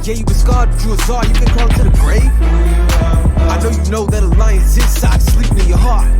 Yeah, you been scarred, but you a czar, you can crawl to the grave. I know you know that a lion's inside, sleeping in your heart.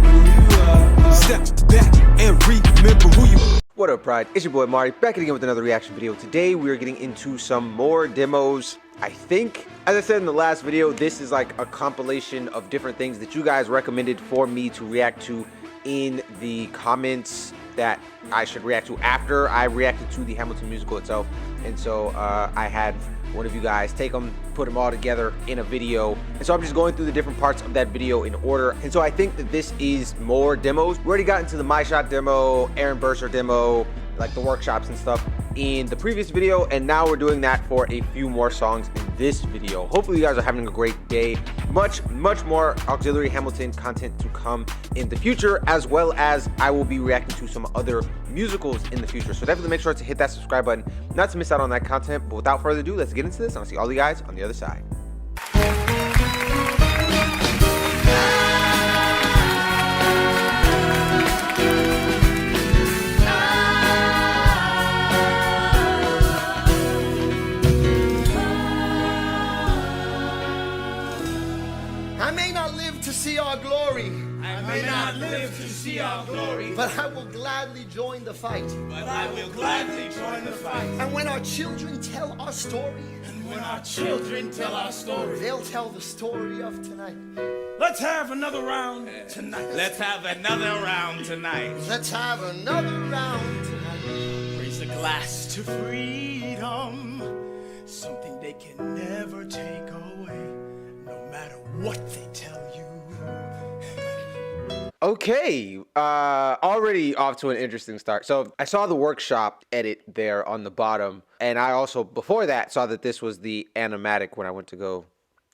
Step back and remember who you are. What up, Pride? It's your boy Amari, back again with another reaction video. Today we are getting into some more demos. I think, as I said in the last video, this is like a compilation of different things that you guys recommended for me to react to in the comments that I should react to after I reacted to the Hamilton musical itself. And so I had one of you guys take them, put them all together in a video. And so I'm just going through the different parts of that video in order. And so I think that this is more demos. We already got into the My Shot demo, Aaron Burser demo, like the workshops and stuff in the previous video, and now we're doing that for a few more songs in this video. Hopefully you guys are having a great day. Much more auxiliary Hamilton content to come in the future, as well as I will be reacting to some other musicals in the future. So definitely make sure to hit that subscribe button not to miss out on that content. But without further ado, let's get into this, and I'll see all you guys on the other side. I may not live to see our glory. I may not live to see our glory. But I will gladly join the fight. But I will gladly join the fight. And when our children tell our story, And when our children tell our story, they'll tell the story of tonight. let's have another round tonight. Let's have another round tonight. Let's have another round tonight. Raise a glass to freedom, something they can never take away, no matter what they tell you. Okay, already off to an interesting start. So I saw the workshop edit there on the bottom, and I also, before that, saw that this was the animatic when I went to go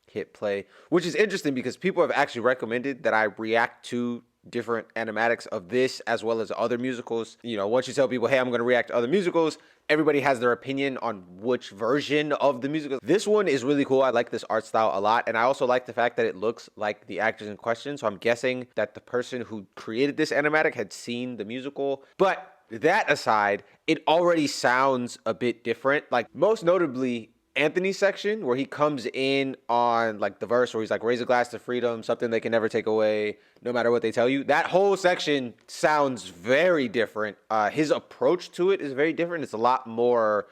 hit play, which is interesting because people have actually recommended that I react to different animatics of this as well as other musicals. You know, once you tell people, hey, I'm going to react to other musicals, everybody has their opinion on which version of the musical. This one is really cool. I like this art style a lot, and I also like the fact that it looks like the actors in question. So I'm guessing that the person who created this animatic had seen the musical. But that aside, it already sounds a bit different. Like, most notably, Anthony's section, where he comes in on like the verse where he's like, raise a glass to freedom, something they can never take away, no matter what they tell you. That whole section sounds very different. His approach to it is very different. It's a lot more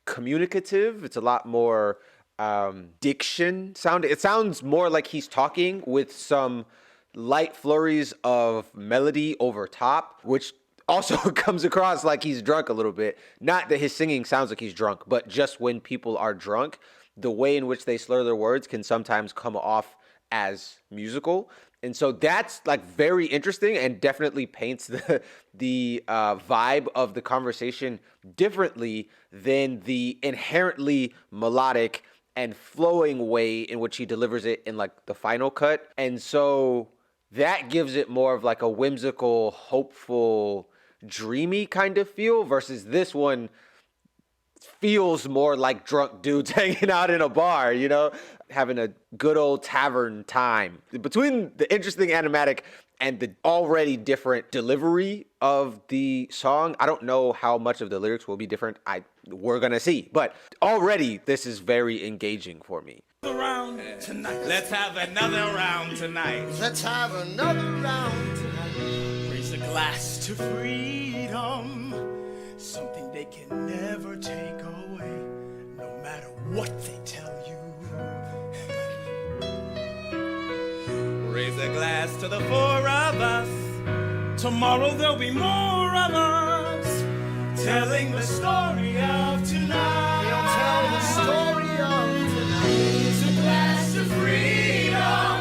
communicative. It's a lot more diction sound. It sounds more like he's talking with some light flurries of melody over top, which also comes across like he's drunk a little bit. Not that his singing sounds like he's drunk, but just when people are drunk, the way in which they slur their words can sometimes come off as musical. And so that's like very interesting and definitely paints the vibe of the conversation differently than the inherently melodic and flowing way in which he delivers it in like the final cut. And so that gives it more of like a whimsical, hopeful, dreamy kind of feel, versus this one feels more like drunk dudes hanging out in a bar, you know, having a good old tavern time. Between the interesting animatic and the already different delivery of the song, I don't know how much of the lyrics will be different. We're gonna see, but already this is very engaging for me. Round tonight. Let's have another round tonight. Let's have another round tonight. Raise a glass to freedom, something they can never take away, no matter what they tell you. Raise a glass to the four of us. Tomorrow there'll be more of us telling the story of tonight. They'll tell the story of tonight. Raise a glass to freedom,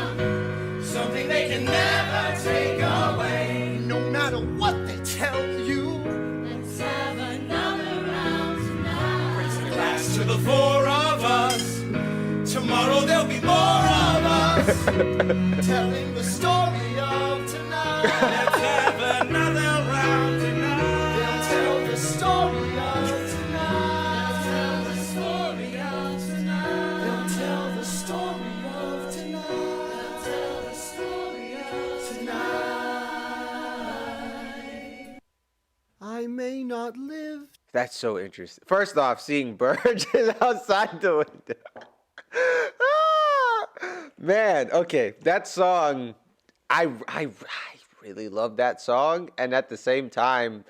something they can never take away. No matter what they tell you. Let's have another round tonight. Raise a glass to the four of us. Tomorrow there'll be more of us Telling the story of tonight. Let's have another round tonight. They'll tell the story of tonight. Tell the story of tonight. They'll tell the story of tonight. Tell the story of Tonight. I I may not live. That's so interesting. First off, seeing birds outside the window. Man, okay, that song, I really love that song, and at the same time,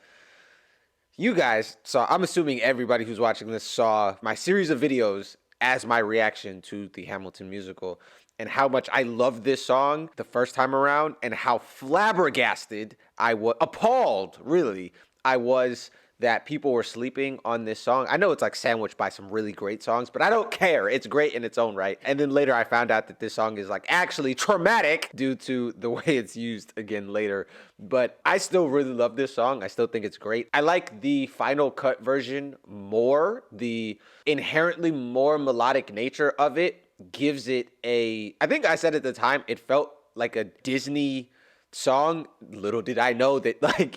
you guys saw, I'm assuming everybody who's watching this saw my series of videos as my reaction to the Hamilton musical, and how much I loved this song the first time around, and how flabbergasted I was, appalled, really, I was that people were sleeping on this song. I know it's like sandwiched by some really great songs, but I don't care. It's great in its own right. And then later I found out that this song is like actually traumatic due to the way it's used again later. But I still really love this song. I still think it's great. I like the final cut version more. The inherently more melodic nature of it gives it a, I think I said at the time, it felt like a Disney song. Little did I know that like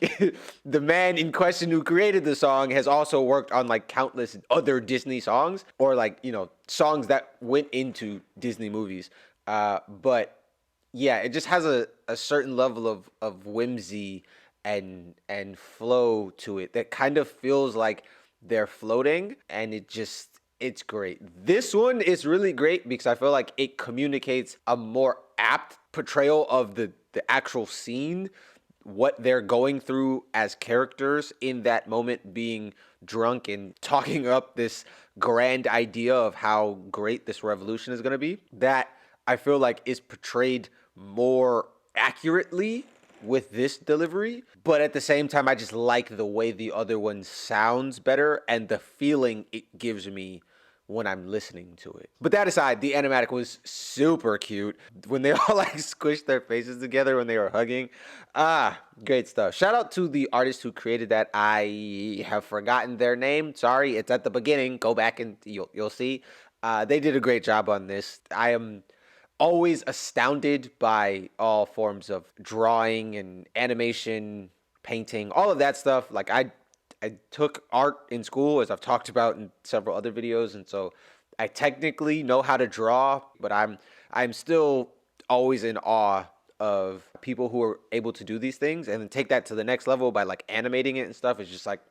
the man in question who created the song has also worked on like countless other Disney songs, or like, you know, songs that went into Disney movies. But yeah, it just has a certain level of whimsy and flow to it that kind of feels like they're floating, and it's great. This one is really great because I feel like it communicates a more apt portrayal of the actual scene, what they're going through as characters in that moment, being drunk and talking up this grand idea of how great this revolution is going to be, that I feel like is portrayed more accurately with this delivery. But at the same time, I just like the way the other one sounds better and the feeling it gives me when I'm listening to it. But that aside, the animatic was super cute when they all like squished their faces together when they were hugging. Great stuff. Shout out to the artist who created that. I have forgotten their name. Sorry, it's at the beginning. Go back and you'll see. They did a great job on this. I am always astounded by all forms of drawing and animation, painting, all of that stuff. Like I took art in school, as I've talked about in several other videos, and so I technically know how to draw, but I'm still always in awe of people who are able to do these things and then take that to the next level by like animating it and stuff. Is just like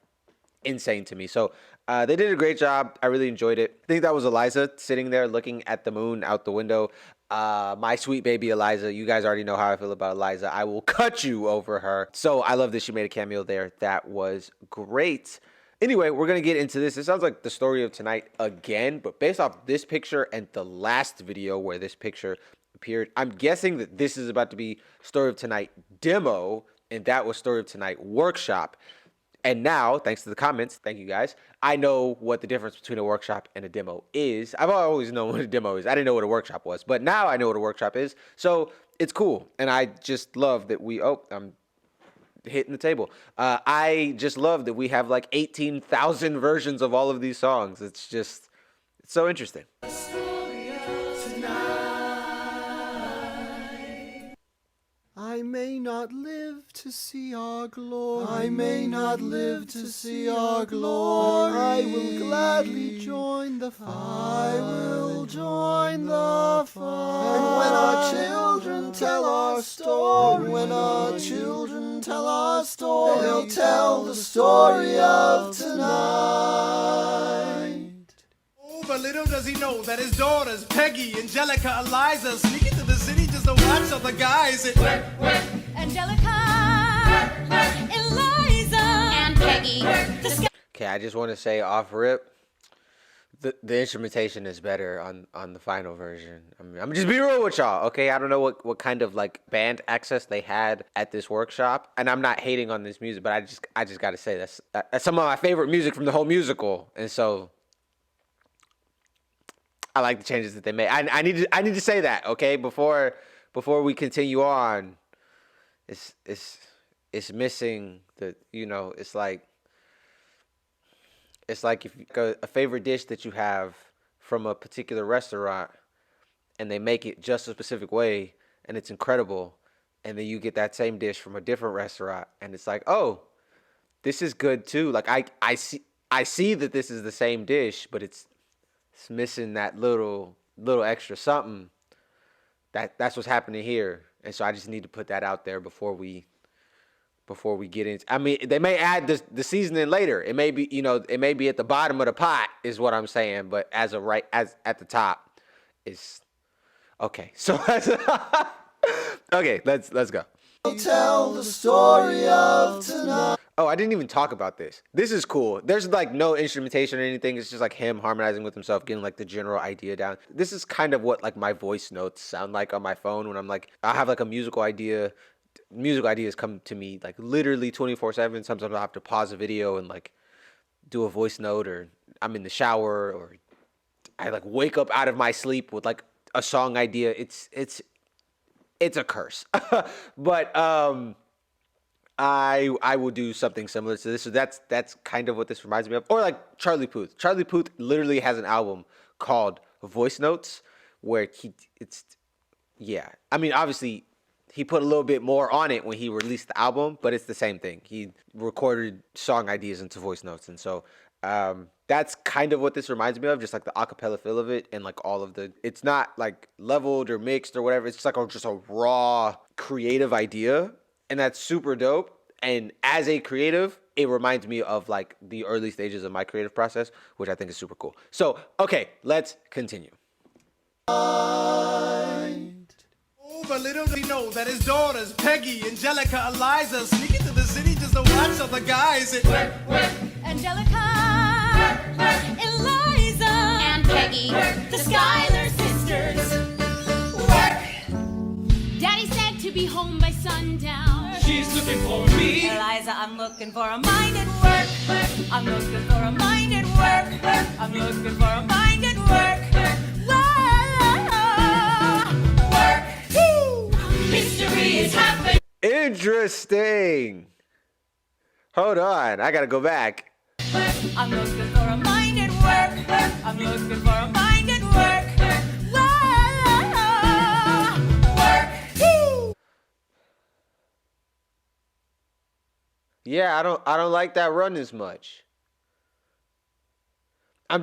insane to me. So they did a great job. I really enjoyed it. I think that was Eliza sitting there looking at the moon out the window. My sweet baby Eliza. You guys already know how I feel about Eliza. I will cut you over her. So I love that she made a cameo there. That was great. Anyway, we're going to get into this. It sounds like the story of tonight again, but based off this picture and the last video where this picture appeared, I'm guessing that this is about to be story of tonight demo, and that was story of tonight workshop. And now, thanks to the comments, thank you guys, I know what the difference between a workshop and a demo is. I've always known what a demo is. I didn't know what a workshop was, but now I know what a workshop is. So it's cool. And I just love that I'm hitting the table. I just love that we have like 18,000 versions of all of these songs. It's so interesting. I may not live to see our glory. I may not live to see our glory. I will gladly join the fight. I will join the fight. And when our children tell our story, when our children tell our story, they'll tell the story of tonight. But little does he know that his daughters, Peggy, Angelica, Eliza, sneak into the city just to watch other guys. Angelica, Eliza, and Peggy. Okay, I just want to say off rip, the instrumentation is better on the final version. I'm just be real with y'all, okay? I don't know what kind of like band access they had at this workshop, and I'm not hating on this music, but I just got to say that's some of my favorite music from the whole musical, and so I like the changes that they made. I need to say that, okay? Before we continue on, it's missing the, you know, it's like if you got a favorite dish that you have from a particular restaurant and they make it just a specific way and it's incredible, and then you get that same dish from a different restaurant and it's like, oh, this is good too. Like I see that this is the same dish, but it's missing that little extra something. That's what's happening here. And so I just need to put that out there before we before we get into. I mean, they may add the seasoning later. It may be, it may be at the bottom of the pot, is what I'm saying. But as at the top, is okay. So okay, let's go. Tell the story of tonight. Oh, I didn't even talk about this. This is cool. There's like no instrumentation or anything. It's just like him harmonizing with himself, getting like the general idea down. This is kind of what like my voice notes sound like on my phone when I'm like, I have like a musical idea. Musical ideas come to me like literally 24/7. Sometimes I have to pause a video and like do a voice note, or I'm in the shower, or I like wake up out of my sleep with like a song idea. It's a curse. But I will do something similar to this. So that's kind of what this reminds me of. Or like Charlie Puth. Charlie Puth literally has an album called Voice Notes where I mean, obviously he put a little bit more on it when he released the album, but it's the same thing. He recorded song ideas into voice notes. And so that's kind of what this reminds me of, just like the acapella feel of it, and like all of it's not like leveled or mixed or whatever. It's just like just a raw creative idea. And that's super dope. And as a creative, it reminds me of like the early stages of my creative process, which I think is super cool. So, okay, let's continue. But little did he know that his daughters, Peggy, Angelica, Eliza, sneaking to the city just to watch other guys. Angelica, Eliza, and Peggy, the Schuyler sisters. Daddy said to be home by sundown. She's looking for me. Eliza, I'm looking for a mind at work. I'm looking for a mind at work. I'm looking for a mind at work. History is happening. Interesting. Hold on, I gotta go back. I'm looking for a mind at work. I'm looking for a mind at work. Yeah, I don't like that run as much. My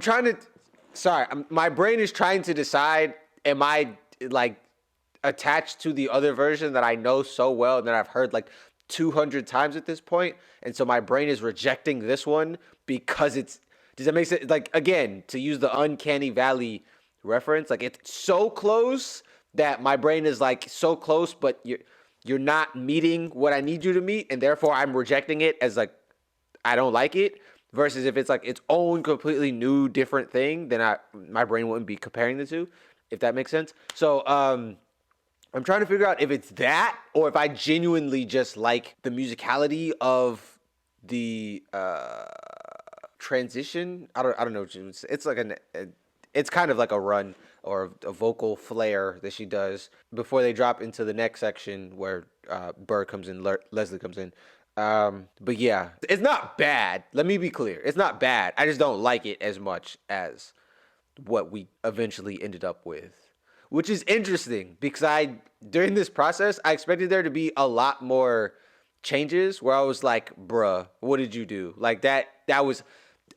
brain is trying to decide, am I like attached to the other version that I know so well and that I've heard like 200 times at this point, and so my brain is rejecting this one because does that make sense? Like, again, to use the uncanny valley reference, like it's so close that my brain is like so close, but you're not meeting what I need you to meet, and therefore I'm rejecting it as like I don't like it. Versus if it's like its own completely new different thing, then my brain wouldn't be comparing the two, if that makes sense. So I'm trying to figure out if it's that, or if I genuinely just like the musicality of the transition. I don't know. It's like it's kind of like a run or a vocal flare that she does before they drop into the next section where Burr comes in, Leslie comes in. But yeah, it's not bad. Let me be clear. It's not bad. I just don't like it as much as what we eventually ended up with. Which is interesting because during this process, I expected there to be a lot more changes where I was like, bruh, what did you do? Like I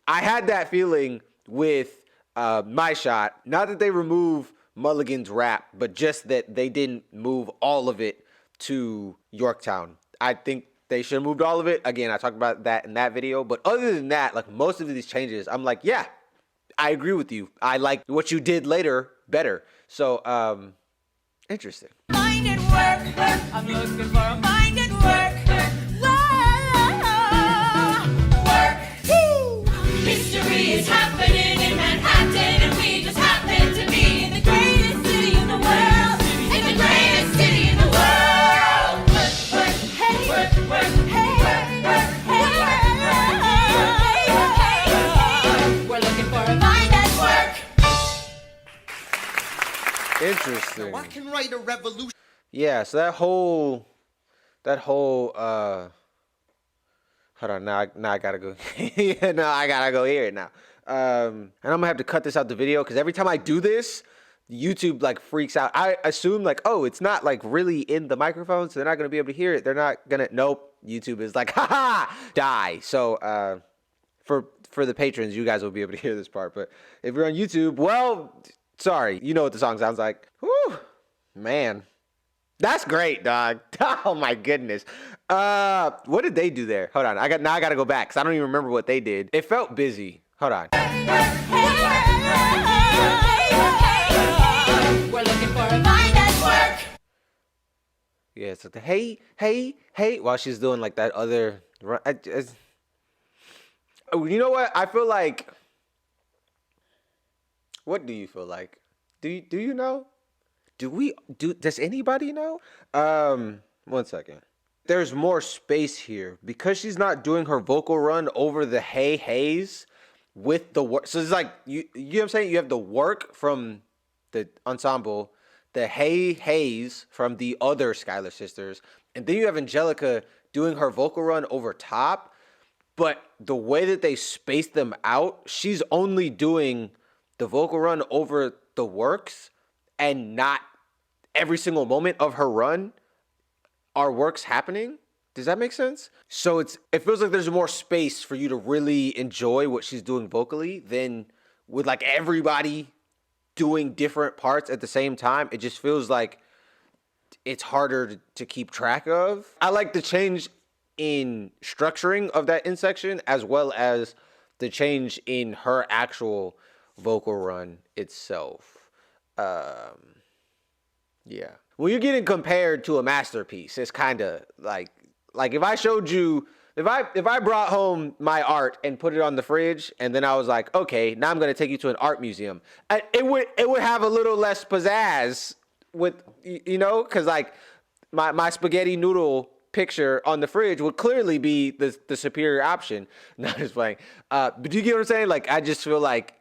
had that feeling with My Shot. Not that they remove Mulligan's rap, but just that they didn't move all of it to Yorktown. I think they should have moved all of it. Again, I talked about that in that video. But other than that, like most of these changes, I'm like, yeah, I agree with you. I like what you did later better. So, interesting. Mind at work. I'm looking for a mind at work. History is happening in Manhattan, and we just happen to be in the greatest city in the world. In the greatest city in the world. Hey, we're looking for a mind at work. Interesting. I can write a revolution. Yeah, so that whole hold on, now I gotta go. Yeah, no, I gotta go hear it now. And I'm gonna have to cut this out the video because every time I do this, YouTube like freaks out. I assume like, oh, it's not like really in the microphone, so they're not gonna be able to hear it. They're not gonna. Nope. YouTube is like, haha, die. So for the patrons, you guys will be able to hear this part. But if you're on YouTube, well, sorry, you know what the song sounds like. Whew, man. That's great, dog. Oh my goodness. What did they do there? Hold on. I gotta go back because I don't even remember what they did. It felt busy. Hold on. We're looking for a mind at work. Yeah, it's like the hey, while she's doing like that other run. You know what? I feel like. What do you feel like? Do you know? Does anybody know? 1 second. There's more space here because she's not doing her vocal run over the haze with the work. So it's like you know what I'm saying? You have the work from the ensemble, the haze from the other Schuyler sisters, and then you have Angelica doing her vocal run over top. But the way that they space them out, she's only doing the vocal run over the works, and not every single moment of her run are works happening. Does that make sense? So it feels like there's more space for you to really enjoy what she's doing vocally than with like everybody doing different parts at the same time. It just feels like it's harder to keep track of. I like the change in structuring of that in section as well as the change in her actual vocal run itself. Yeah. When you're getting compared to a masterpiece, it's kind of like if I showed you, if I brought home my art and put it on the fridge, and then I was like, okay, now I'm gonna take you to an art museum, it would have a little less pizzazz with, you know, because like my spaghetti noodle picture on the fridge would clearly be the superior option. Not just playing. But do you get what I'm saying? Like I just feel like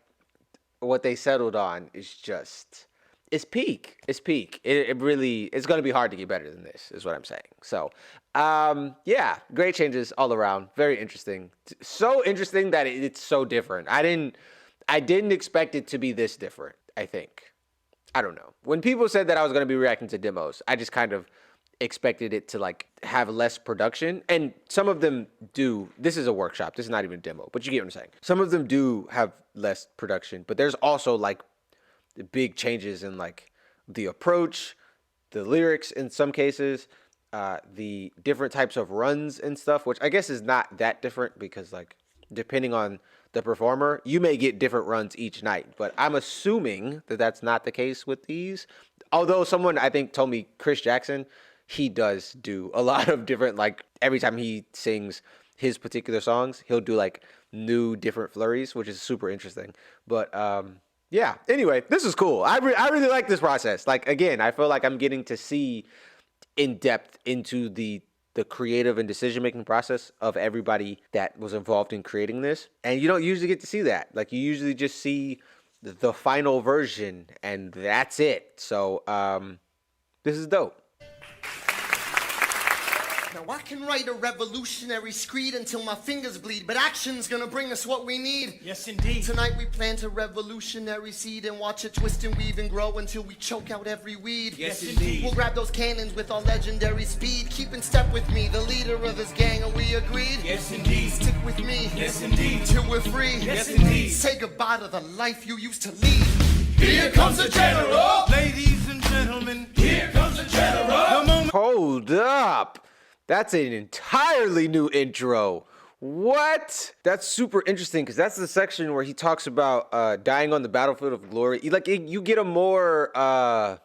what they settled on is just. It's peak. It's peak. It really, it's going to be hard to get better than this, is what I'm saying. So, yeah, great changes all around. Very interesting. So interesting that it's so different. I didn't expect it to be this different, I think. I don't know. When people said that I was going to be reacting to demos, I just kind of expected it to like have less production. And some of them do. This is a workshop. This is not even a demo, but you get what I'm saying. Some of them do have less production, but there's also like the big changes in like the approach, the lyrics in some cases, the different types of runs and stuff, which I guess is not that different because like depending on the performer, you may get different runs each night. But I'm assuming that that's not the case with these. Although someone I think told me, Chris Jackson, he does do a lot of different, like every time he sings his particular songs, he'll do like new different flurries, which is super interesting. But yeah, anyway, this is cool. I really like this process. Like, again, I feel like I'm getting to see in depth into the creative and decision-making process of everybody that was involved in creating this. And you don't usually get to see that. Like, you usually just see the final version, and that's it. So, this is dope. Now I can write a revolutionary screed until my fingers bleed, but action's gonna bring us what we need. Yes, indeed. Tonight we plant a revolutionary seed and watch it twist and weave and grow until we choke out every weed. Yes, indeed. We'll grab those cannons with our legendary speed, keep in step with me, the leader of this gang, are we agreed? Yes, indeed. Stick with me. Yes, indeed. Till we're free. Yes, indeed. Say goodbye to the life you used to lead. Here comes the general. Ladies and gentlemen, Here comes the general. the moment. Hold up. That's an entirely new intro. What? That's super interesting because that's the section where he talks about dying on the battlefield of glory. You get a more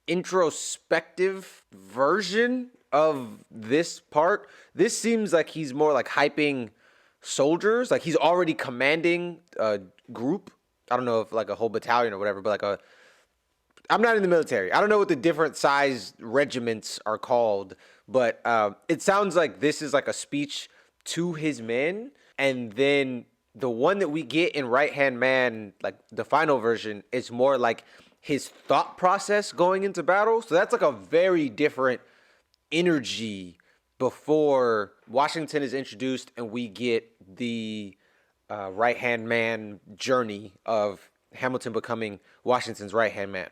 introspective version of this part. This seems like he's more like hyping soldiers. Like he's already commanding a group. I don't know if like a whole battalion or whatever, but like I'm not in the military. I don't know what the different size regiments are called, but it sounds like this is like a speech to his men. And then the one that we get in Right Hand Man, like the final version, is more like his thought process going into battle. So that's like a very different energy before Washington is introduced and we get the Right Hand Man journey of Hamilton becoming Washington's right hand man.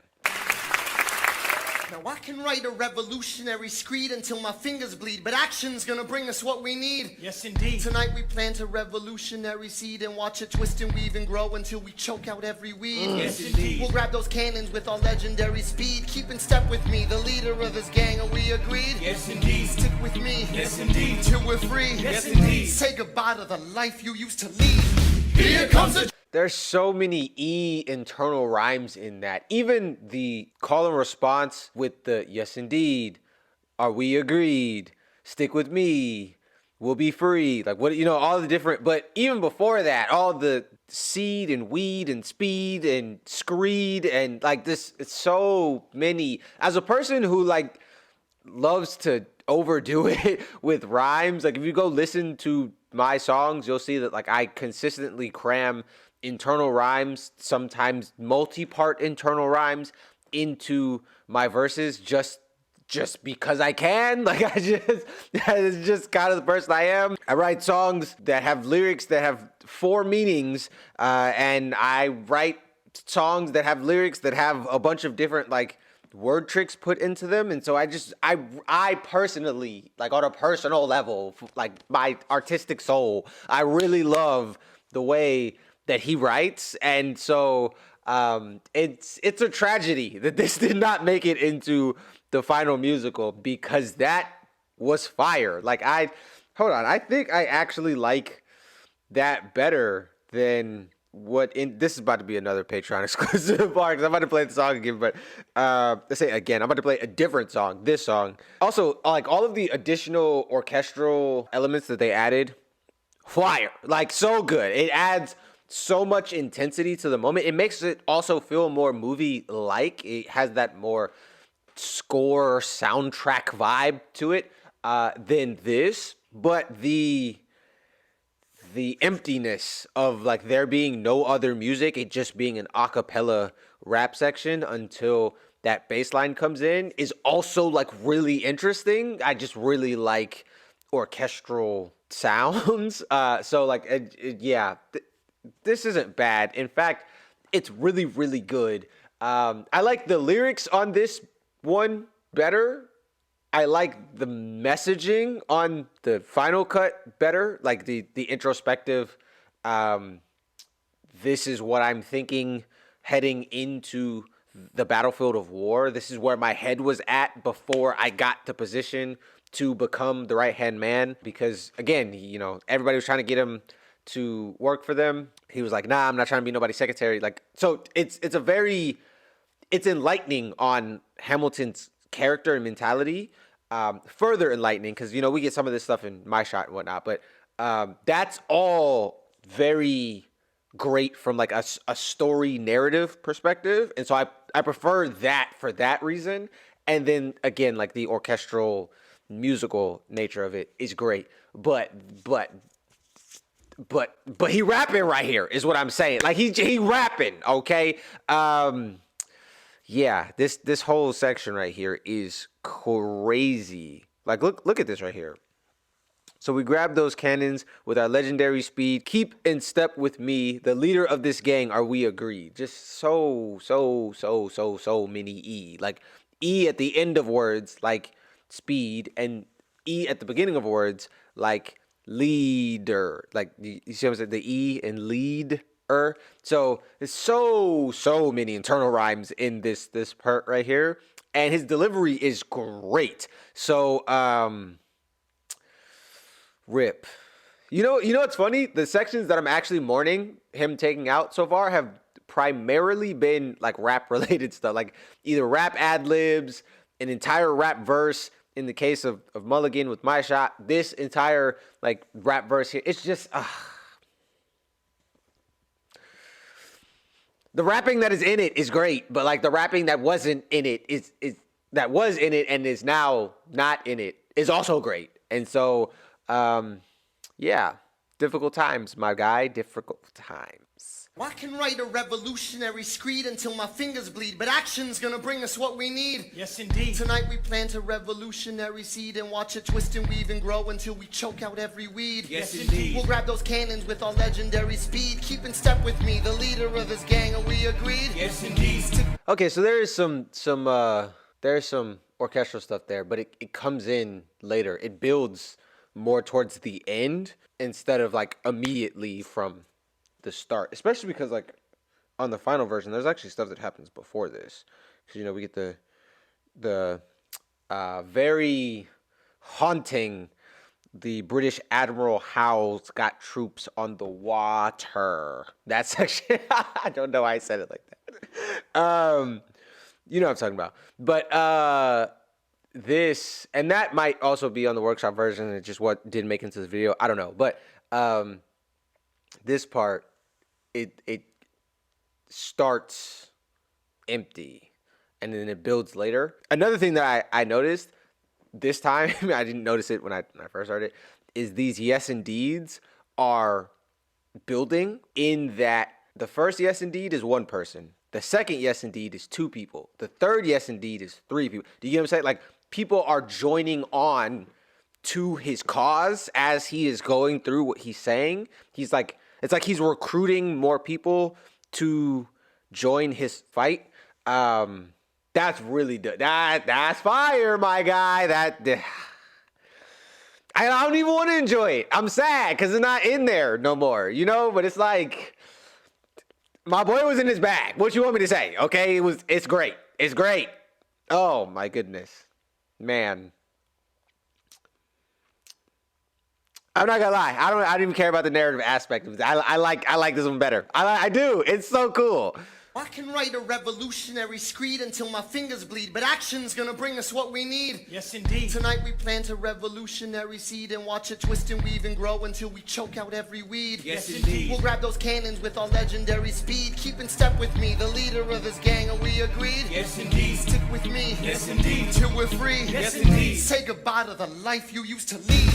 Now I can write a revolutionary screed until my fingers bleed, but action's gonna bring us what we need. Yes, indeed. Tonight we plant a revolutionary seed and watch it twist and weave and grow until we choke out every weed. Yes, indeed. We'll grab those cannons with our legendary speed. Keep in step with me, the leader of this gang, are we agreed? Yes, indeed. Stick with me, Yes, indeed. till we're free. Yes, indeed. Say goodbye to the life you used to lead. Here comes the There's so many internal rhymes in that. Even the call and response with the yes indeed, are we agreed, stick with me, we'll be free. Like what, all the different, but even before that, all the seed and weed and speed and screed and like this, it's so many. As a person who like loves to overdo it with rhymes, like if you go listen to my songs, you'll see that like I consistently cram internal rhymes, sometimes multi-part internal rhymes into my verses just because I can. Like it's just kind of the person I am. I write songs that have lyrics that have 4 meanings, and I write songs that have lyrics that have a bunch of different like word tricks put into them. And so I personally, like on a personal level, like my artistic soul, I really love the way that he writes. And so it's a tragedy that this did not make it into the final musical, because that was fire. Like I think I actually like that better than this is about to be another Patreon exclusive part, because I'm about to play the song again, but let's say again, I'm about to play a different song, this song. Also, like all of the additional orchestral elements that they added, fire, like so good. It adds so much intensity to the moment. It makes it also feel more movie-like. It has that more score soundtrack vibe to it than this, but the emptiness of like there being no other music, it just being an a cappella rap section until that bass line comes in, is also like really interesting. I just really like orchestral sounds. So like, this isn't bad. In fact, it's really, really good. I like the lyrics on this one better. I like the messaging on the final cut better, like the introspective, this is what I'm thinking heading into the battlefield of war. This is where my head was at before I got to position to become the right-hand man. Because, again, everybody was trying to get him to work for them. He was like, nah, I'm not trying to be nobody's secretary. Like, so it's enlightening on Hamilton's character and mentality, further enlightening, because we get some of this stuff in My Shot and whatnot, but that's all very great from like a story narrative perspective, and so I prefer that for that reason. And then again, like the orchestral musical nature of it is great, but he rapping right here is what I'm saying. Like he rapping, okay. Yeah, this whole section right here is crazy. Like, look at this right here. So we grab those cannons with our legendary speed. Keep in step with me, the leader of this gang, are we agreed? Just so many E. Like, E at the end of words, like speed, and E at the beginning of words, like leader. Like, you see what I'm saying? The E in lead. So there's so many internal rhymes in this part right here, and his delivery is great. So rip. You know what's funny? The sections that I'm actually mourning him taking out so far have primarily been like rap related stuff, like either rap ad libs, an entire rap verse. In the case of Mulligan with My Shot, this entire like rap verse here, it's just the rapping that is in it is great, but like the rapping that wasn't in it that was in it and is now not in it is also great. And so, yeah, difficult times, my guy, difficult times. I can write a revolutionary screed until my fingers bleed, but action's gonna bring us what we need. Yes, indeed. Tonight we plant a revolutionary seed and watch it twist and weave and grow until we choke out every weed. Yes, indeed. We'll grab those cannons with our legendary speed. Keep in step with me, the leader of this gang, are we agreed? Yes, indeed. Okay, so there is some there's some orchestral stuff there, but it comes in later. It builds more towards the end instead of like immediately from the start, especially because like on the final version, there's actually stuff that happens before this. Because, we get the very haunting, the British Admiral Howe's got troops on the water. That section, I don't know why I said it like that. You know what I'm talking about. But this, and that might also be on the workshop version. It's just what didn't make it into the video. I don't know. But this part, it starts empty and then it builds later. Another thing that I noticed this time, I didn't notice it when I first heard it, is these yes indeeds are building in that the first yes indeed is one person. The second yes indeed is two people. The third yes indeed is three people. Do you get what I'm saying? Like, people are joining on to his cause as he is going through what he's saying. He's like, it's like he's recruiting more people to join his fight. That's really that's fire, my guy. I don't even want to enjoy it. I'm sad because it's not in there no more, but it's like, my boy was in his bag. What you want me to say? Okay, it's great. It's great. Oh my goodness, man. I'm not gonna lie. I don't even care about the narrative aspect of it. I like this one better. I do. It's so cool. I can write a revolutionary screed until my fingers bleed, but action's gonna bring us what we need. Yes, indeed. Tonight we plant a revolutionary seed and watch it twist and weave and grow until we choke out every weed. Yes, indeed. We'll grab those cannons with our legendary speed, keep in step with me, the leader of this gang, are we agreed? Yes, indeed. Stick with me. Yes, indeed. Till we're free. Yes, indeed. Say goodbye to the life you used to lead.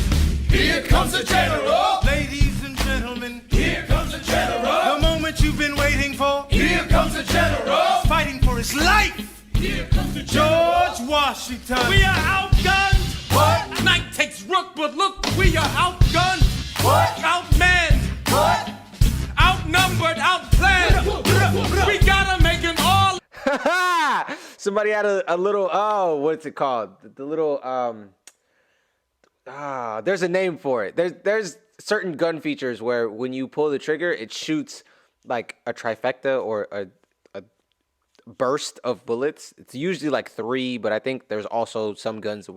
Here comes the general. Ladies and gentlemen, Here comes the general. the moment you've been waiting for. Here comes the general. Fighting for his life. Here comes the George Washington. We are outgunned. What? Night takes rook, but look, we are outgunned. What? Outmanned. What? Outnumbered, outplanned. We gotta make him all. Somebody had a little, what's it called? The little, there's a name for it. There's certain gun features where when you pull the trigger, it shoots like a trifecta or a burst of bullets. It's usually like 3, but I think there's also some guns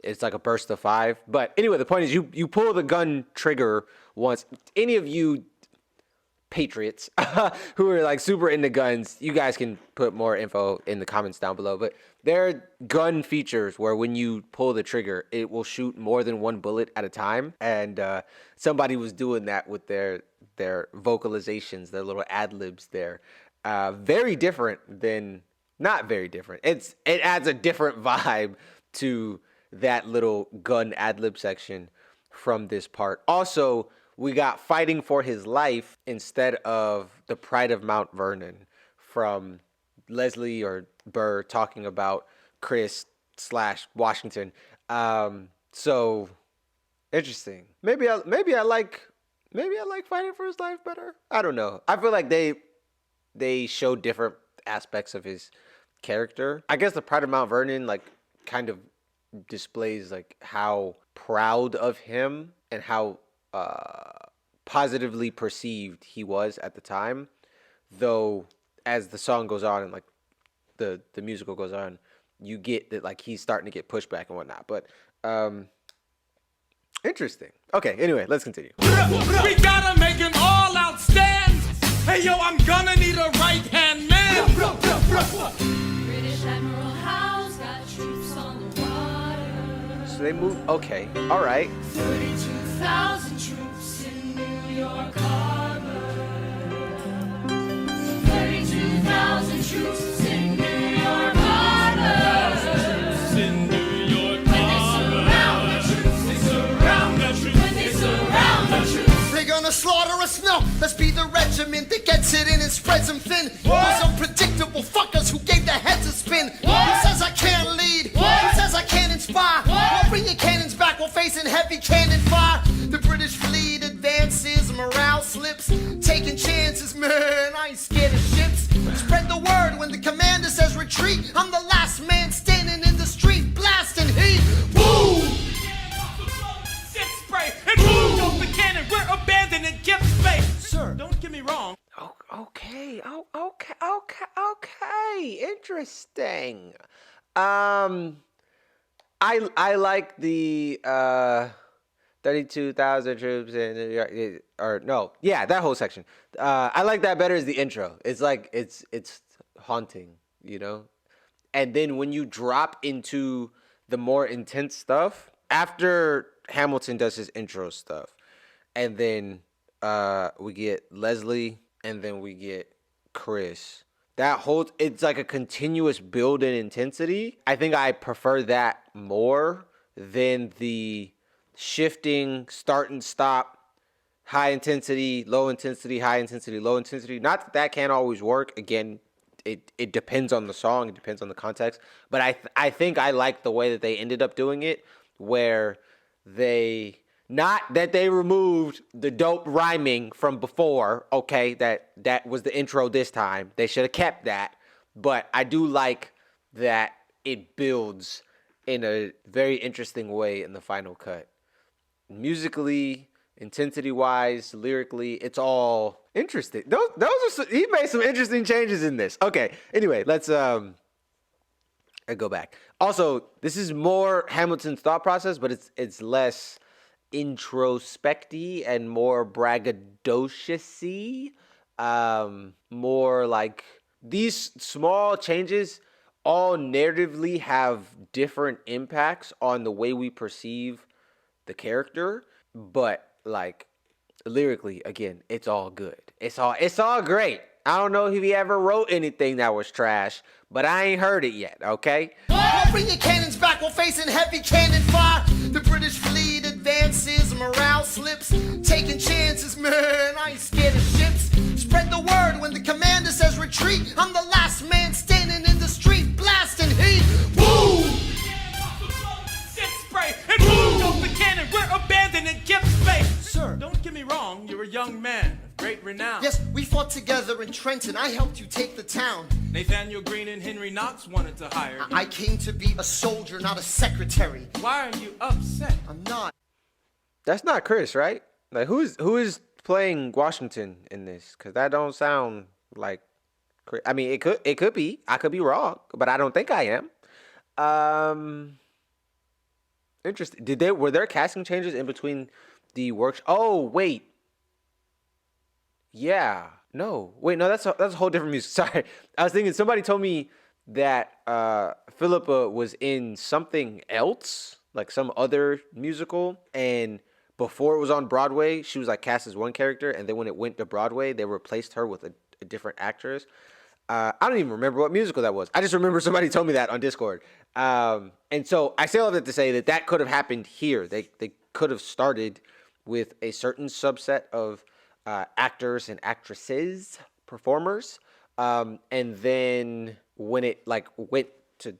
it's like a burst of 5. But anyway, the point is you pull the gun trigger once. Any of you patriots who are like super into guns, you guys can put more info in the comments down below, but there are gun features where when you pull the trigger, it will shoot more than one bullet at a time. And somebody was doing that with their vocalizations, their little ad-libs there. Very different than, not very different. It adds a different vibe to that little gun ad-lib section from this part. Also, we got fighting for his life instead of the pride of Mount Vernon from Leslie or Burr talking about Chris / Washington. So interesting. Maybe I like fighting for his life better. I don't know. I feel like they show different aspects of his character. I guess the pride of Mount Vernon like kind of displays like how proud of him and how positively perceived he was at the time, though as the song goes on and like the musical goes on, you get that like he's starting to get pushback and whatnot. But interesting. Okay, anyway, let's continue. We gotta make him all outstand. Hey yo, I'm gonna need a right hand man. British Admiral Howe's got troops on the water. So they move. Okay, all right. 32,000 troops in New York Harbor. 32,000 troops in New York Harbor. In New York When they surround the troops, they surround the troops. When they surround the troops. They're gonna slaughter us? No, let's be the regiment that gets it in and spreads them thin. Those unpredictable fuckers who gave their heads a spin. Who says I can't lead? Who says I can't inspire? Well, bring your cannons back while facing heavy cannon fire. The British fleet advances, morale slips, taking chances, man, I ain't scared of ships. Spread the word when the commander says retreat. I'm the last man standing Sir, don't get me wrong. Oh, okay. Okay. Interesting. I like the 32,000 troops in or no, yeah, that whole section. I like that better as the intro. It's like it's haunting, you know? And then when you drop into the more intense stuff, after Hamilton does his intro stuff, and then we get Leslie, and then we get Chris. That whole, it's like a continuous build in intensity. I think I prefer that more than the shifting start and stop, high intensity, low intensity, high intensity, low intensity. Not that that can't always work. Again, it depends on the song, it depends on the context. But I think I like the way that they ended up doing it, where they, not that they removed the dope rhyming from before, okay, that was the intro this time. They should have kept that. But I do like that it builds in a very interesting way in the final cut. Musically, intensity-wise, lyrically, it's all interesting. Those are he made some interesting changes in this. Okay, anyway, let's I go back. Also, this is more Hamilton's thought process, but it's less introspecty and more braggadocious-y. More like these small changes all narratively have different impacts on the way we perceive the character, but like lyrically, again, it's all good. It's all great. I don't know if he ever wrote anything that was trash, but I ain't heard it yet, okay? Bring your cannons back while facing heavy cannon fire. The British fleet advances, morale slips. Taking chances, man, I ain't scared of ships. Spread the word when the commander says retreat. I'm the last man standing in the street, blasting heat. Woo! Sit spray and move off the cannon. We're abandoning gift space. Sir, don't get me wrong. You're a young man of great renown. Yes, we fought together in Trenton. I helped you take the town. Nathaniel Greene and Henry Knox wanted to hire you. I came to be a soldier, not a secretary. Why are you upset? I'm not. That's not Chris, right? Like who is playing Washington in this? Because that don't sound like Chris. I mean, it could be. I could be wrong, but I don't think I am. Interesting. Were there casting changes in between the works? Oh wait. Yeah. No. Wait. No. That's a whole different music. Sorry. I was thinking somebody told me that Philippa was in something else, like some other musical, and before it was on Broadway, she was like cast as one character, and then when it went to Broadway, they replaced her with a different actress. I don't even remember what musical that was. I just remember somebody told me that on Discord. And so I say all of that to say that could have happened here. They could have started with a certain subset of actors and actresses, performers, and then when it like went to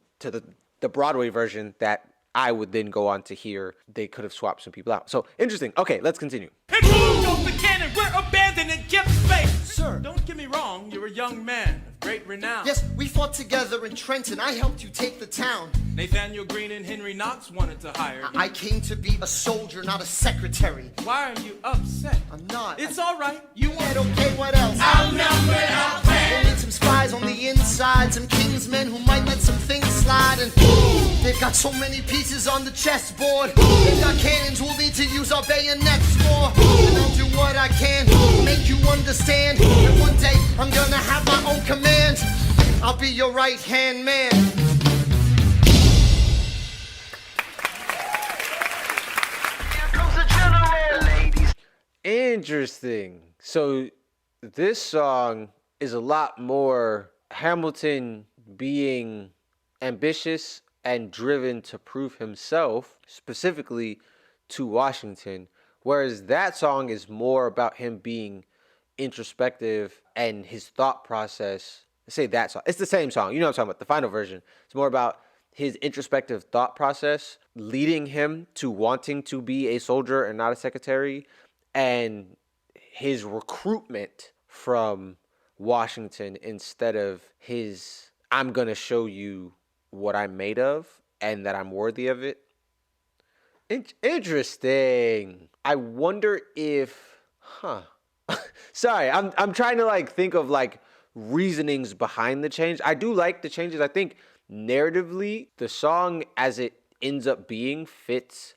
the Broadway version that I would then go on to hear, they could have swapped some people out. So interesting. Okay, let's continue. And move off the cannon. We're abandoning gift space. Sir, don't get me wrong. You're a young man of great renown. Yes, we fought together in Trenton. I helped you take the town. Nathaniel Greene and Henry Knox wanted to hire you. I came to be a soldier, not a secretary. Why are you upset? I'm not. It's all right. You want okay, what else? outnumbered, outplanned. We'll need some spies on the inside, some kingsmen who might let some things slide. And they've got so many pieces on the chessboard. They've got cannons, we'll need to use our bayonets more. And I'll do what I can, make you understand. And one day, I'm gonna have my own command. I'll be your right-hand man. Interesting. So this song is a lot more Hamilton being ambitious and driven to prove himself, specifically to Washington, whereas that song is more about him being introspective and his thought process. Let's say that song. It's the same song. You know what I'm talking about, the final version. It's more about his introspective thought process leading him to wanting to be a soldier and not a secretary, and his recruitment from Washington instead of his, I'm going to show you what I'm made of and that I'm worthy of it. Interesting. I wonder if, Sorry, I'm trying to like think of like reasonings behind the change. I do like the changes. I think narratively, the song as it ends up being fits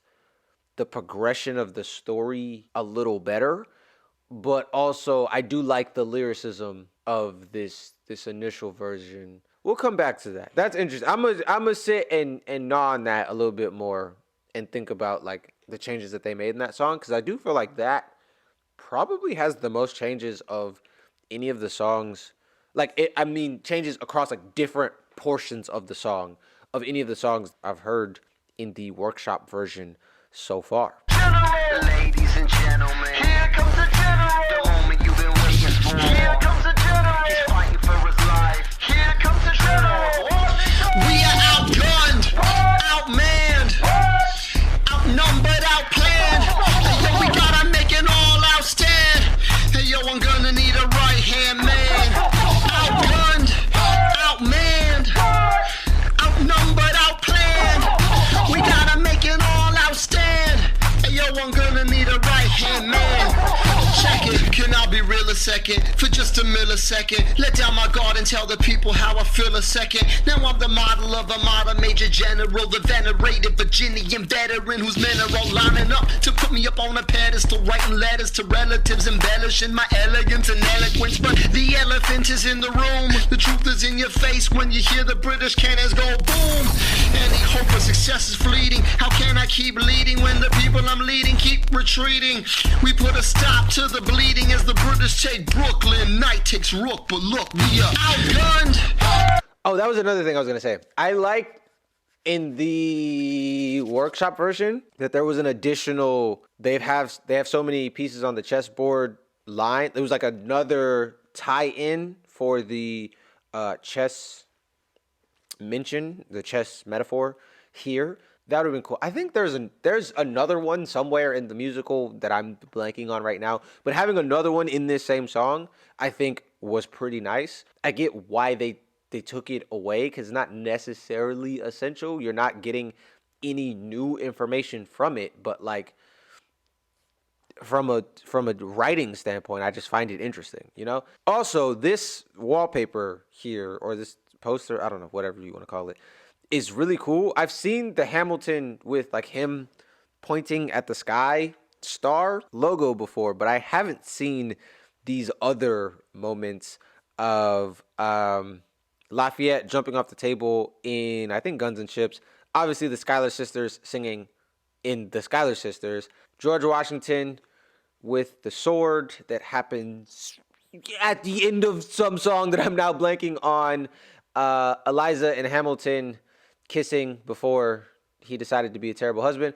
the progression of the story a little better. But also, I do like the lyricism of this initial version. We'll come back to that. That's interesting. I'm gonna sit and gnaw on that a little bit more and think about like the changes that they made in that song, because I do feel like that probably has the most changes of any of the songs. Changes across like different portions of the song of any of the songs I've heard in the workshop version so far. Ladies and gentlemen, here comes the general. The moment you've been waiting for. Here comes the general. He's fighting for his life. Here comes the general. We are outgunned, outmanned, outnumbered, outplanned. Hey, yo, we gotta make an all-out stand. Hey, yo, I'm gonna need a right-hand man. Outgunned, outmanned, outnumbered, outplanned. We gotta make an all-out stand. Hey, yo, I'm gonna need a right-hand man. Check it, can I be real a second? For just a millisecond, let down my guard and tell the people how I feel a second. Now I'm the model of a modern major general, the venerated Virginian veteran whose men are all lining up to put me up on a pedestal, writing letters to relatives, embellishing my elegance and eloquence. But the elephant is in the room, the truth is in your face when you hear the British cannons go boom. Any hope of success is fleeting. How can I keep leading when the people I'm leading keep retreating? We put a stop to the bleeding as the British take Brooklyn. Night takes Rook, but look, we are outgunned. Oh, that was another thing I was gonna say. I liked in the workshop version that there was an additional. They have so many pieces on the chessboard line. There was like another tie-in for the chess mention, the chess metaphor here. That would have been cool. I think there's another one somewhere in the musical that I'm blanking on right now. But having another one in this same song, I think was pretty nice. I get why they took it away, because it's not necessarily essential. You're not getting any new information from it, but like from a writing standpoint, I just find it interesting, you know? Also, this wallpaper here, or this poster, I don't know, whatever you want to call it, is really cool. I've seen the Hamilton with like him pointing at the sky star logo before, but I haven't seen these other moments of Lafayette jumping off the table in, I think, Guns and Ships. Obviously, the Schuyler sisters singing in the Schuyler sisters. George Washington with the sword that happens at the end of some song that I'm now blanking on. Eliza and Hamilton kissing before he decided to be a terrible husband.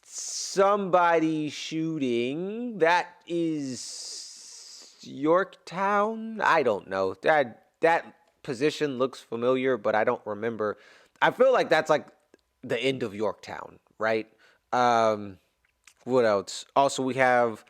Somebody shooting. That is Yorktown. I don't know. That position looks familiar, but I don't remember. I feel like that's like the end of Yorktown, right? What else? Also, we have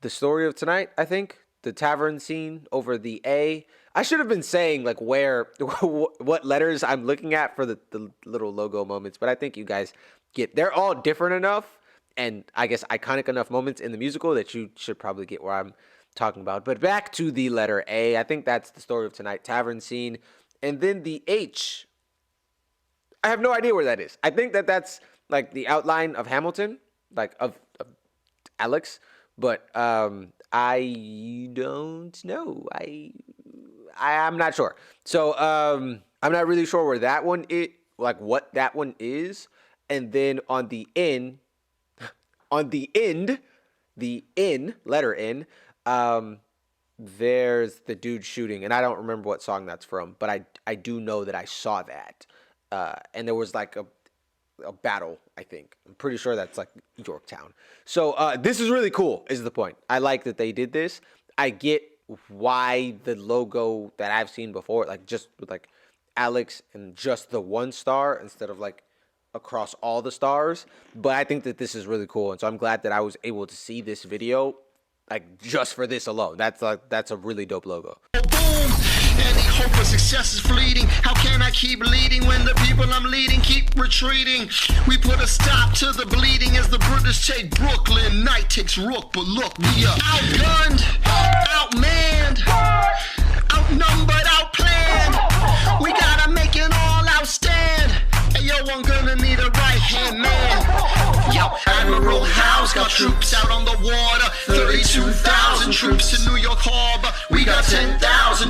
the story of tonight, I think. The tavern scene over the A. I should have been saying like what letters I'm looking at for the little logo moments, but I think you guys get, they're all different enough and I guess iconic enough moments in the musical that you should probably get where I'm talking about. But back to the letter A, I think that's the story of tonight, tavern scene. And then the H, I have no idea where that is. I think that like the outline of Hamilton, like of Alex, but I don't know. I'm not sure. So I'm not really sure where that one is, like what that one is. And then on the end, letter N, there's the dude shooting, and I don't remember what song that's from, but I do know that I saw that. And there was like a battle, I think. I'm pretty sure that's like Yorktown. So this is really cool, is the point. I like that they did this. I get why the logo that I've seen before, like just with like Alex and just the one star instead of like across all the stars. But I think that this is really cool. And so I'm glad that I was able to see this video like just for this alone. That's a really dope logo. Any hope of success is fleeting. How can I keep leading when the people I'm leading keep retreating? We put a stop to the bleeding as the British take Brooklyn. Night takes Rook, but look, we are outgunned, 10,000 troops in New York Harbor. We got 10,000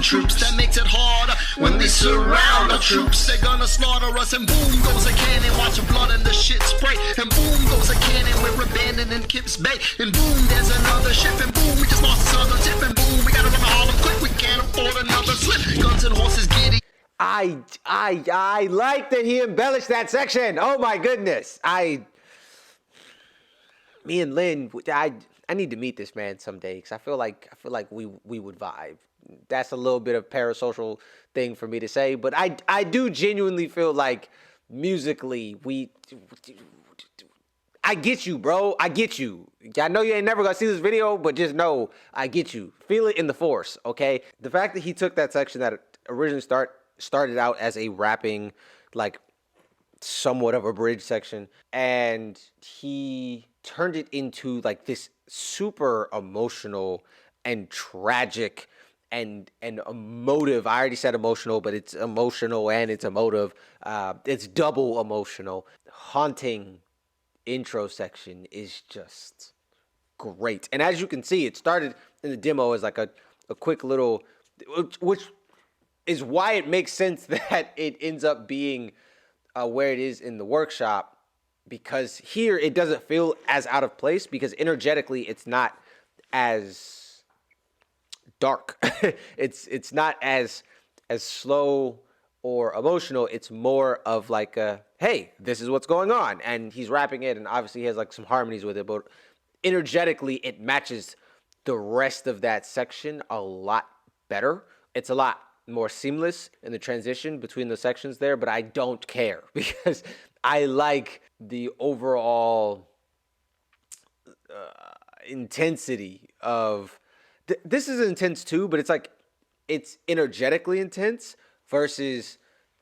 troops. That makes it harder when they surround the troops. They're gonna slaughter us, and boom goes a cannon. Watch the blood and the shit spray, and boom goes a cannon. We're abandoning Kips Bay, and boom there's another ship, and boom we just lost the southern tip, and boom we gotta run to Harlem quick. We can't afford another slip. Guns and horses giddy. I like that he embellished that section. Oh my goodness. Me and Lynn, I need to meet this man someday because I feel like we would vibe. That's a little bit of parasocial thing for me to say, but I do genuinely feel like musically I get you, bro. I get you. I know you ain't never gonna see this video, but just know I get you. Feel it in the force, okay? The fact that he took that section that originally started out as a rapping, like somewhat of a bridge section, and he turned it into like this super emotional and tragic and emotive. I already said emotional, but it's emotional and it's emotive. It's double emotional. Haunting intro section is just great. And as you can see, it started in the demo as like a quick little, which is why it makes sense that it ends up being where it is in the workshop, because here it doesn't feel as out of place because energetically it's not as dark. it's not as slow or emotional. It's more of like a, hey, this is what's going on, and he's rapping it, and obviously he has like some harmonies with it, but energetically it matches the rest of that section a lot better. It's a lot more seamless in the transition between the sections there, but I don't care because I like the overall intensity of this is intense too, but it's like it's energetically intense versus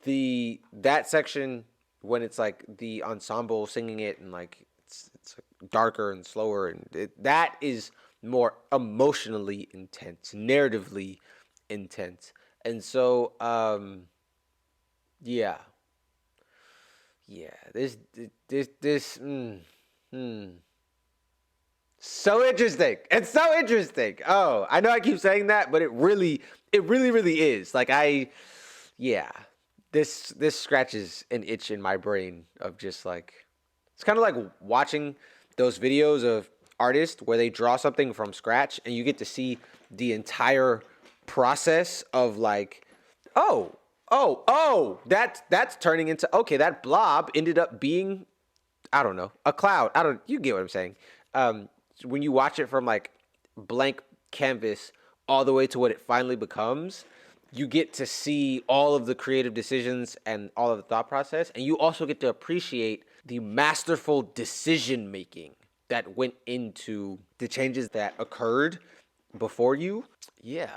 that section when it's like the ensemble singing it and like it's darker and slower, and that is more emotionally intense, narratively intense. And so, this, so interesting. It's so interesting. Oh, I know I keep saying that, but it really is. Like this scratches an itch in my brain of just like, it's kind of like watching those videos of artists where they draw something from scratch and you get to see the entire process of like, that's turning into, okay, that blob ended up being, I don't know, a cloud. You get what I'm saying. When you watch it from like blank canvas all the way to what it finally becomes, you get to see all of the creative decisions and all of the thought process. And you also get to appreciate the masterful decision making that went into the changes that occurred before you. Yeah.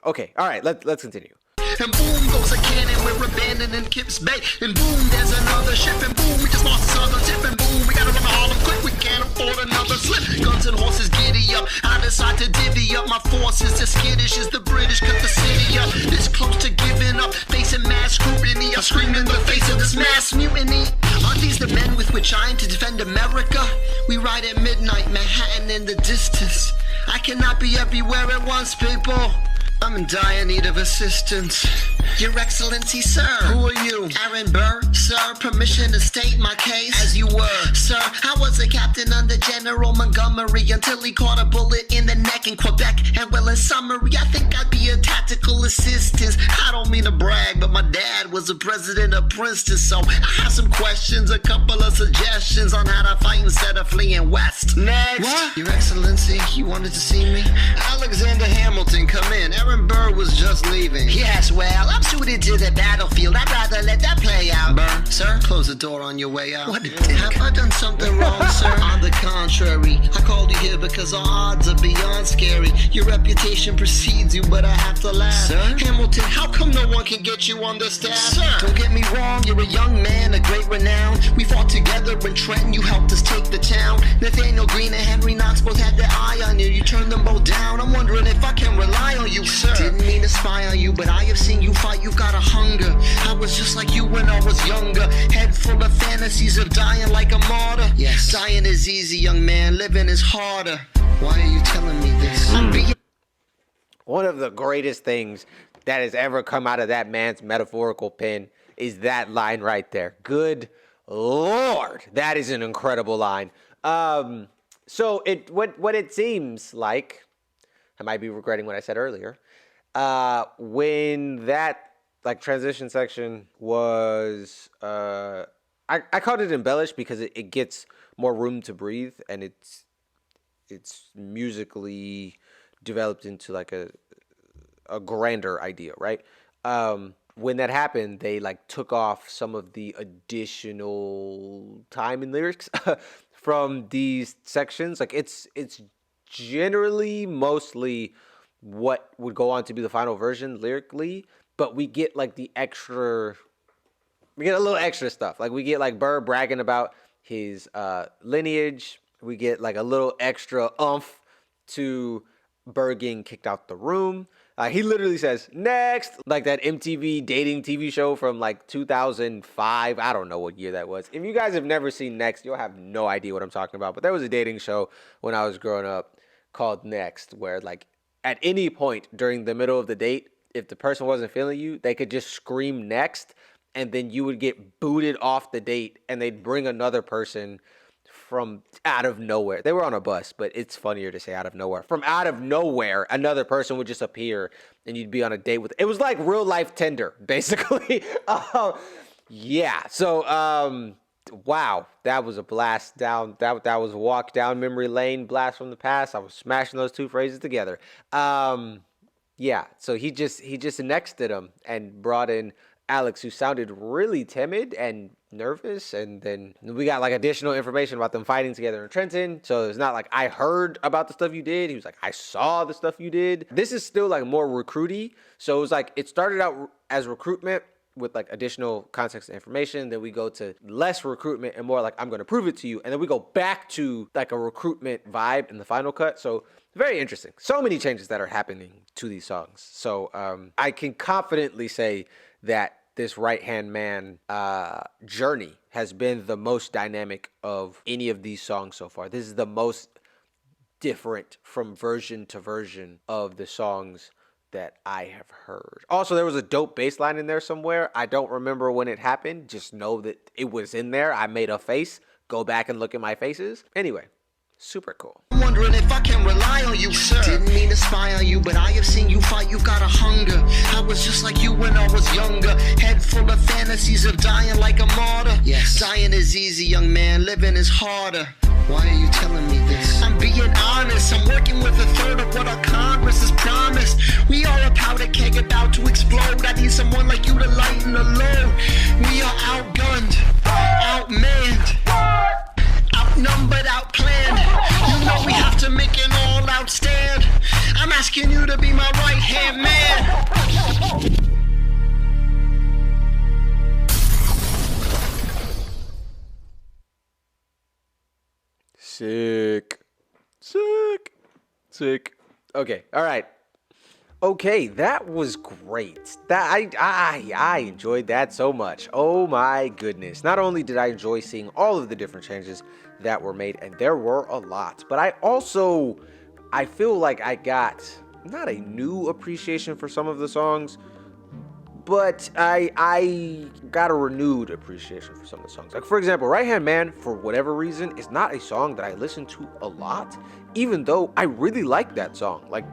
Okay. All right. Let's continue. And boom goes a cannon, we're abandoning Kips Bay. And boom, there's another ship. And boom, we just lost the southern tip. And boom, we gotta run to Harlem quick. We can't afford another slip. Guns and horses giddy up. I decide to divvy up my forces. As skittish as the British cut the city up. This close to giving up, facing mass scrutiny. I scream in the face of this mass mutiny. Are these the men with which I aim to defend America? We ride at midnight, Manhattan in the distance. I cannot be everywhere at once, people. I'm in dire need of assistance. Your Excellency, sir. Who are you? Aaron Burr, sir. Permission to state my case. As you were, sir. I was a captain under General Montgomery until he caught a bullet in the neck in Quebec. And well, in summary, I think I'd be a tactical assistant. I don't mean to brag, but my dad was the president of Princeton, so I have some questions, a couple of suggestions on how to fight instead of fleeing west. Next. What? Your Excellency, you wanted to see me? Alexander Hamilton, come in. Aaron Burr was just leaving. Yes, well, I'm suited to the battlefield. I'd rather let that play out. Burr, sir, close the door on your way out. What? Have I done something wrong, sir? On the contrary, I called you here because our odds are beyond scary. Your reputation precedes you, but I have to laugh. Sir? Hamilton, how come no one can get you on the staff? Sir, don't get me wrong, you're a young man of great renown. We fought together in Trenton, you helped us take the town. Nathaniel Greene and Henry Knox both had their eye on you. You turned them both down. I'm wondering if I can rely on you, sir. Didn't mean to spy on you, but I have seen you fight. You've got a hunger. I was just like you when I was younger. Head full of fantasies of dying like a martyr. Yes, dying is easy, young man. Living is harder. Why are you telling me one of the greatest things that has ever come out of that man's metaphorical pen is that line right there. Good Lord, that is an incredible line. So what it seems like, I might be regretting what I said earlier, when that like transition section was, I called it embellished because it gets more room to breathe, and it's musically developed into like a grander idea, right? When that happened, they like took off some of the additional time in lyrics from these sections. Like it's generally mostly what would go on to be the final version lyrically, but we get like we get a little extra stuff. Like we get like Burr bragging about his lineage. We get like a little extra oomph to Burr getting kicked out the room. He literally says, next, like that MTV dating TV show from like 2005. I don't know what year that was. If you guys have never seen Next, you'll have no idea what I'm talking about. But there was a dating show when I was growing up called Next, where like at any point during the middle of the date, if the person wasn't feeling you, they could just scream next, and then you would get booted off the date, and they'd bring another person from out of nowhere. They were on a bus, but it's funnier to say out of nowhere. From out of nowhere, another person would just appear and you'd be on a date with. It was like real life Tinder, basically. Yeah. So, wow, that was a blast down. That was a walk down memory lane, blast from the past. I was smashing those two phrases together. Yeah. So he just nexted him and brought in Alex, who sounded really timid and nervous, and then we got like additional information about them fighting together in Trenton. So it's not like I heard about the stuff you did. He was like, I saw the stuff you did. This is still like more recruity. So it was like it started out as recruitment with like additional context and information. Then we go to less recruitment and more like I'm going to prove it to you. And then we go back to like a recruitment vibe in the final cut. So very interesting. So many changes that are happening to these songs. So I can confidently say that this right-hand man journey has been the most dynamic of any of these songs so far. This is the most different from version to version of the songs that I have heard. Also, there was a dope bass line in there somewhere. I don't remember when it happened. Just know that it was in there. I made a face. Go back and look at my faces. Anyway, super cool. I'm wondering if I can rely on you, sir. Didn't mean to spy on you, but I have seen you fight. You got a hunger. I was just like you when I was younger. Head full of fantasies of dying like a martyr. Yes. Dying is easy, young man. Living is harder. Why are you telling me this? I'm being honest. I'm working with a third of what our Congress has promised. We are a powder keg about to explode. I need someone like you to lighten the load. We are outgunned, outmanned, outnumbered, outplanned. You know we have to make an all-out stand. I'm asking you to be my right-hand man. Sick. Okay, all right. Okay, that was great. I enjoyed that so much. Oh my goodness. Not only did I enjoy seeing all of the different changes that were made, and there were a lot, but I feel like I got not a new appreciation for some of the songs, but I got a renewed appreciation for some of the songs. Like, for example, Right Hand Man, for whatever reason, is not a song that I listen to a lot, even though I really like that song. Like,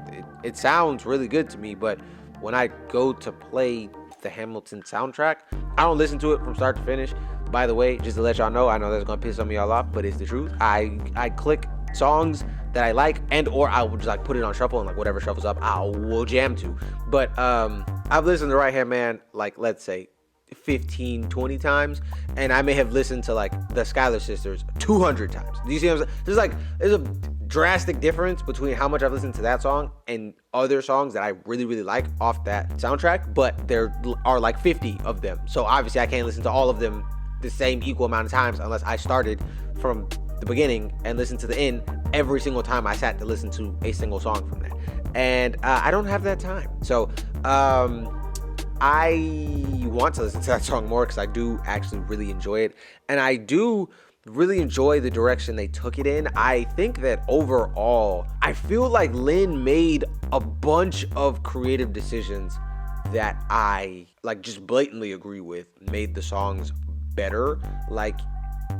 it sounds really good to me, but when I go to play the Hamilton soundtrack, I don't listen to it from start to finish. By the way, just to let y'all know, I know that's going to piss some of y'all off, but it's the truth. I click songs that I like, and or I will just like put it on shuffle, and like whatever shuffles up, I will jam to. But I've listened to Right Hand Man, like, let's say 15, 20 times, and I may have listened to like the Schuyler sisters 200 times. Do you see what I'm saying? There's a drastic difference between how much I've listened to that song and other songs that I really, really like off that soundtrack, but there are like 50 of them. So obviously I can't listen to all of them the same equal amount of times unless I started from the beginning and listened to the end every single time I sat to listen to a single song from that. And I don't have that time. So I want to listen to that song more because I do actually really enjoy it. And I do really enjoy the direction they took it in. I think that overall, I feel like Lynn made a bunch of creative decisions that I like just blatantly agree with made the songs better. Like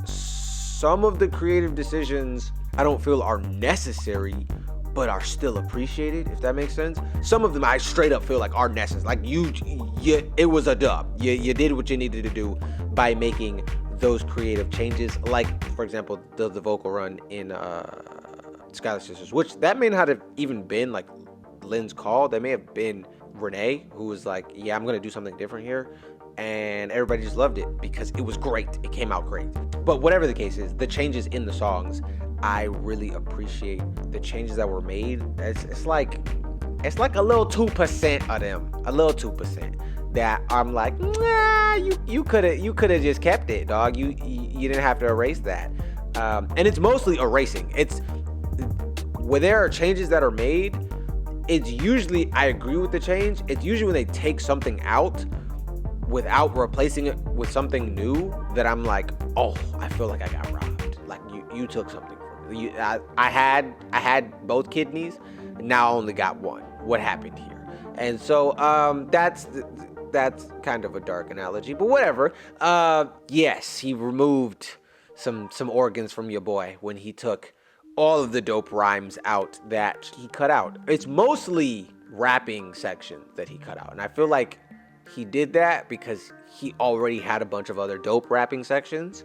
some of the creative decisions I don't feel are necessary, but are still appreciated, if that makes sense. Some of them I straight up feel like are necessary. Like it was a dub. You did what you needed to do by making those creative changes. Like, for example, the vocal run in Schuyler Sisters, which that may not have even been like Lynn's call. That may have been Renee, who was like, yeah, I'm gonna do something different here. And everybody just loved it because it was great. It came out great. But whatever the case is, the changes in the songs, I really appreciate the changes that were made. It's like a little 2% of them, a little 2% that I'm like, nah, you could have just kept it, dog. You didn't have to erase that. And it's mostly erasing. It's when there are changes that are made, it's usually, I agree with the change. It's usually when they take something out without replacing it with something new that I'm like, oh, I feel like I got robbed. Like you took something from me. I had both kidneys, now I only got one. What happened here? And so that's kind of a dark analogy, but whatever. Yes, he removed some organs from your boy when he took all of the dope rhymes out that he cut out. It's mostly rapping sections that he cut out, and I feel like he did that because he already had a bunch of other dope rapping sections.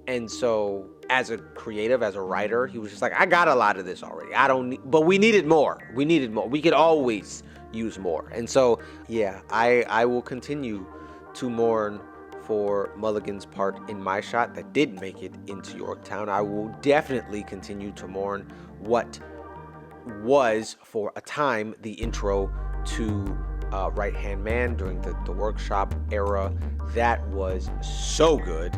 And so as a creative, as a writer, he was just like, I got a lot of this already. I don't need, but we needed more. We could always use more. And so, yeah, I will continue to mourn for Mulligan's part in My Shot that did make it into Yorktown. I will definitely continue to mourn what was for a time the intro to Right Hand Man during the workshop era. That was so good.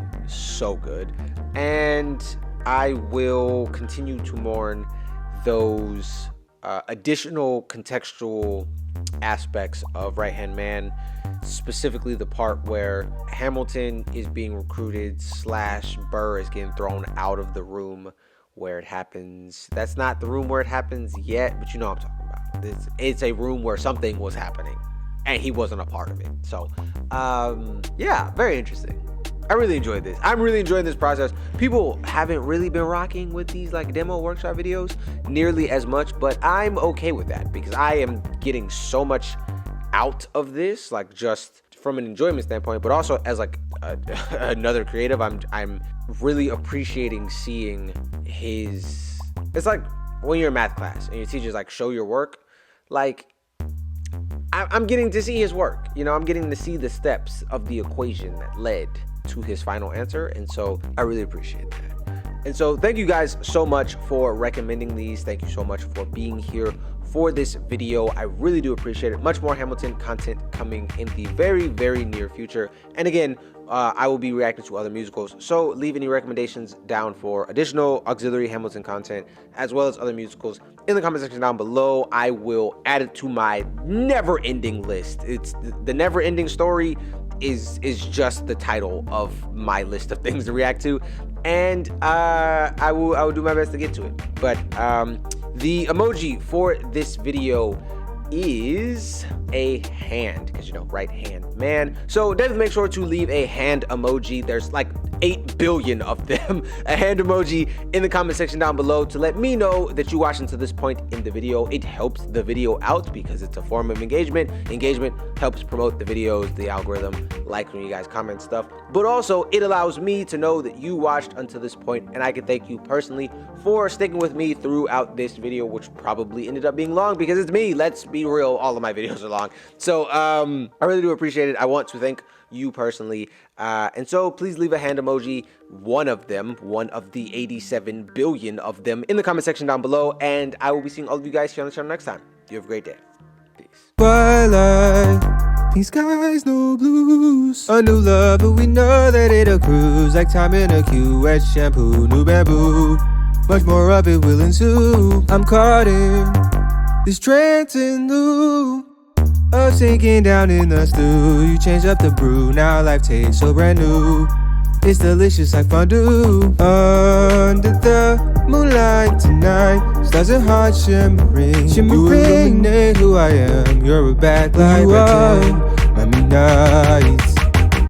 And I will continue to mourn those additional contextual aspects of Right Hand Man, specifically the part where Hamilton is being recruited / Burr is getting thrown out of the room where it happens. That's not the room where it happens yet, but you know what I'm talking about. It's a room where something was happening and he wasn't a part of it. So yeah, very interesting. I really enjoyed this. I'm really enjoying this process. People haven't really been rocking with these like demo workshop videos nearly as much, but I'm okay with that because I am getting so much out of this, like just from an enjoyment standpoint, but also as like another creative. I'm really appreciating seeing his. It's like when you're in math class and your teacher's like, show your work. Like I'm getting to see his work. You know, I'm getting to see the steps of the equation that led to his final answer, and so I really appreciate that. And so thank you guys so much for recommending these. Thank you so much for being here for this video. I really do appreciate it. Much more Hamilton content coming in the very, very near future. And again, I will be reacting to other musicals, so leave any recommendations down for additional auxiliary Hamilton content as well as other musicals in the comment section down below. I will add it to my never-ending list. It's the never-ending story is just the title of my list of things to react to, and I will do my best to get to it. But the emoji for this video is a hand, because you know, right hand man. So definitely make sure to leave a hand emoji. There's like 8 billion of them. A hand emoji in the comment section down below to let me know that you watched until this point in the video. It helps the video out because it's a form of engagement. Engagement helps promote the videos, the algorithm, like when you guys comment stuff, but also it allows me to know that you watched until this point, and I can thank you personally for sticking with me throughout this video, which probably ended up being long because it's me. Let's be real, all of my videos are long. So I really do appreciate it. I want to thank you personally, and so please leave a hand emoji, one of the 87 billion of them, in the comment section down below, and I will be seeing all of you guys here on the channel next time. You have a great day. Peace. Twilight, these skies no blues. A new love, but we know that it'll cruise like time in a queue. Wet shampoo, new bamboo, much more of it will ensue. I'm caught in this trance in the of sinking down in the stew. You change up the brew, now life tastes so brand new. It's delicious like fondue. Under the moonlight tonight, stars are hard shimmering. You illuminate who I am. You're a bad guy, you are.